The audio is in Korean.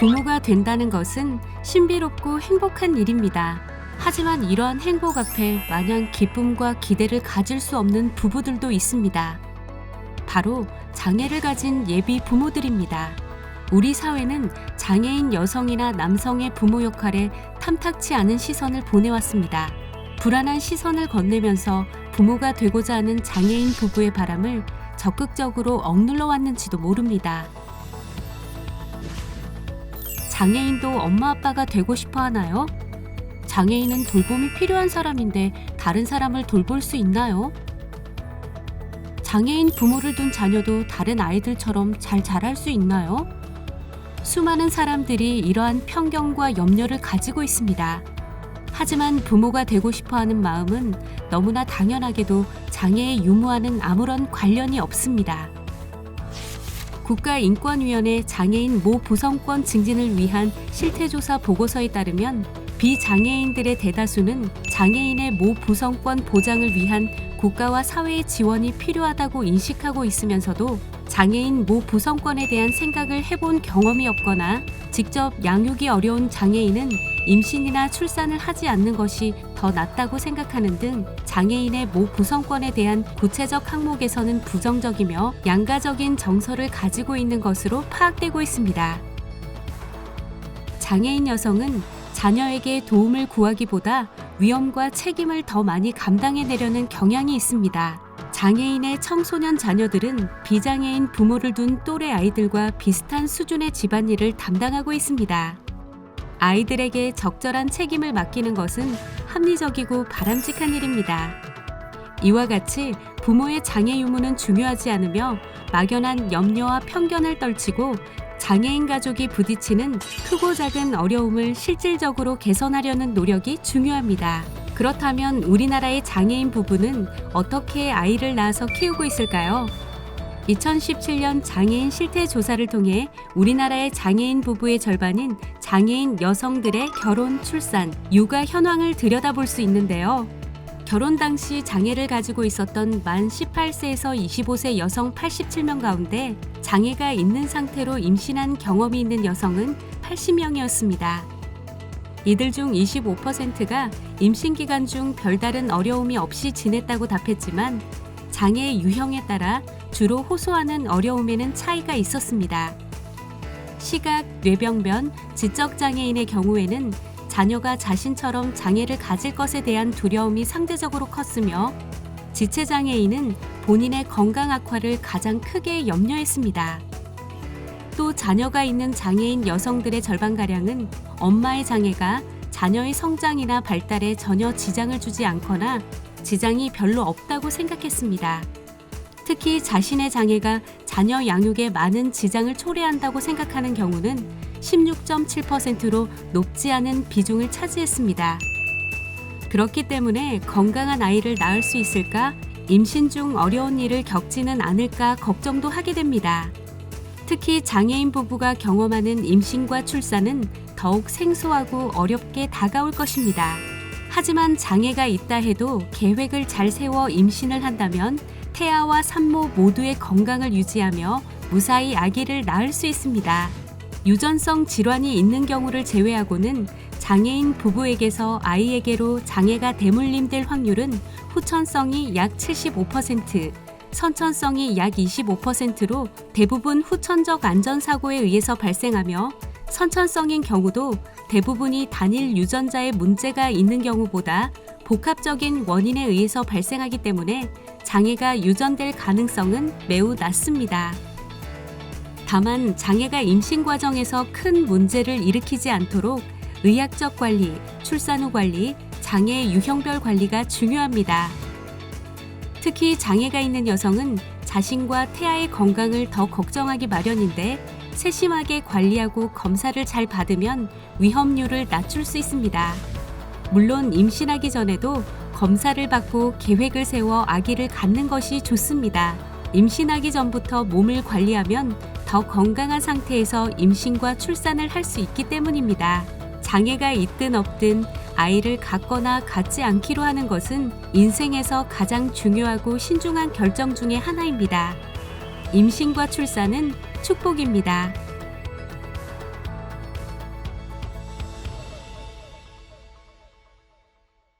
부모가 된다는 것은 신비롭고 행복한 일입니다. 하지만 이러한 행복 앞에 마냥 기쁨과 기대를 가질 수 없는 부부들도 있습니다. 바로 장애를 가진 예비 부모들입니다. 우리 사회는 장애인 여성이나 남성의 부모 역할에 탐탁치 않은 시선을 보내왔습니다. 불안한 시선을 건네면서 부모가 되고자 하는 장애인 부부의 바람을 적극적으로 억눌러 왔는지도 모릅니다. 장애인도 엄마 아빠가 되고 싶어 하나요? 장애인은 돌봄이 필요한 사람인데 다른 사람을 돌볼 수 있나요? 장애인 부모를 둔 자녀도 다른 아이들처럼 잘 자랄 수 있나요? 수많은 사람들이 이러한 편견과 염려를 가지고 있습니다. 하지만 부모가 되고 싶어 하는 마음은 너무나 당연하게도 장애의 유무와는 아무런 관련이 없습니다. 국가인권위원회 장애인 모부성권 증진을 위한 실태조사 보고서에 따르면 비장애인들의 대다수는 장애인의 모부성권 보장을 위한 국가와 사회의 지원이 필요하다고 인식하고 있으면서도 장애인 모부성권에 대한 생각을 해본 경험이 없거나 직접 양육이 어려운 장애인은 임신이나 출산을 하지 않는 것이 더 낫다고 생각하는 등 장애인의 모부성권에 대한 구체적 항목에서는 부정적이며 양가적인 정서를 가지고 있는 것으로 파악되고 있습니다. 장애인 여성은 자녀에게 도움을 구하기보다 위험과 책임을 더 많이 감당해내려는 경향이 있습니다. 장애인의 청소년 자녀들은 비장애인 부모를 둔 또래 아이들과 비슷한 수준의 집안일을 담당하고 있습니다. 아이들에게 적절한 책임을 맡기는 것은 합리적이고 바람직한 일입니다. 이와 같이 부모의 장애 유무는 중요하지 않으며 막연한 염려와 편견을 떨치고 장애인 가족이 부딪히는 크고 작은 어려움을 실질적으로 개선하려는 노력이 중요합니다. 그렇다면 우리나라의 장애인 부부는 어떻게 아이를 낳아서 키우고 있을까요? 2017년 장애인 실태 조사를 통해 우리나라의 장애인 부부의 절반인 장애인 여성들의 결혼, 출산, 육아 현황을 들여다볼 수 있는데요. 결혼 당시 장애를 가지고 있었던 만 18세에서 25세 여성 87명 가운데 장애가 있는 상태로 임신한 경험이 있는 여성은 80명이었습니다. 이들 중 25%가 임신 기간 중 별다른 어려움이 없이 지냈다고 답했지만 장애의 유형에 따라 주로 호소하는 어려움에는 차이가 있었습니다. 시각, 뇌병변, 지적장애인의 경우에는 자녀가 자신처럼 장애를 가질 것에 대한 두려움이 상대적으로 컸으며 지체장애인은 본인의 건강 악화를 가장 크게 염려했습니다. 또 자녀가 있는 장애인 여성들의 절반가량은 엄마의 장애가 자녀의 성장이나 발달에 전혀 지장을 주지 않거나 지장이 별로 없다고 생각했습니다. 특히 자신의 장애가 자녀 양육에 많은 지장을 초래한다고 생각하는 경우는 16.7%로 높지 않은 비중을 차지했습니다. 그렇기 때문에 건강한 아이를 낳을 수 있을까, 임신 중 어려운 일을 겪지는 않을까 걱정도 하게 됩니다. 특히 장애인 부부가 경험하는 임신과 출산은 더욱 생소하고 어렵게 다가올 것입니다. 하지만 장애가 있다 해도 계획을 잘 세워 임신을 한다면 태아와 산모 모두의 건강을 유지하며 무사히 아기를 낳을 수 있습니다. 유전성 질환이 있는 경우를 제외하고는 장애인 부부에게서 아이에게로 장애가 대물림될 확률은 후천성이 약 75%, 선천성이 약 25%로 대부분 후천적 안전사고에 의해서 발생하며 선천성인 경우도 대부분이 단일 유전자의 문제가 있는 경우보다 복합적인 원인에 의해서 발생하기 때문에 장애가 유전될 가능성은 매우 낮습니다. 다만 장애가 임신 과정에서 큰 문제를 일으키지 않도록 의학적 관리, 출산 후 관리, 장애 유형별 관리가 중요합니다. 특히 장애가 있는 여성은 자신과 태아의 건강을 더 걱정하기 마련인데 세심하게 관리하고 검사를 잘 받으면 위험률을 낮출 수 있습니다. 물론 임신하기 전에도 검사를 받고 계획을 세워 아기를 갖는 것이 좋습니다. 임신하기 전부터 몸을 관리하면 더 건강한 상태에서 임신과 출산을 할 수 있기 때문입니다. 장애가 있든 없든 아이를 갖거나 갖지 않기로 하는 것은 인생에서 가장 중요하고 신중한 결정 중의 하나입니다. 임신과 출산은 축복입니다.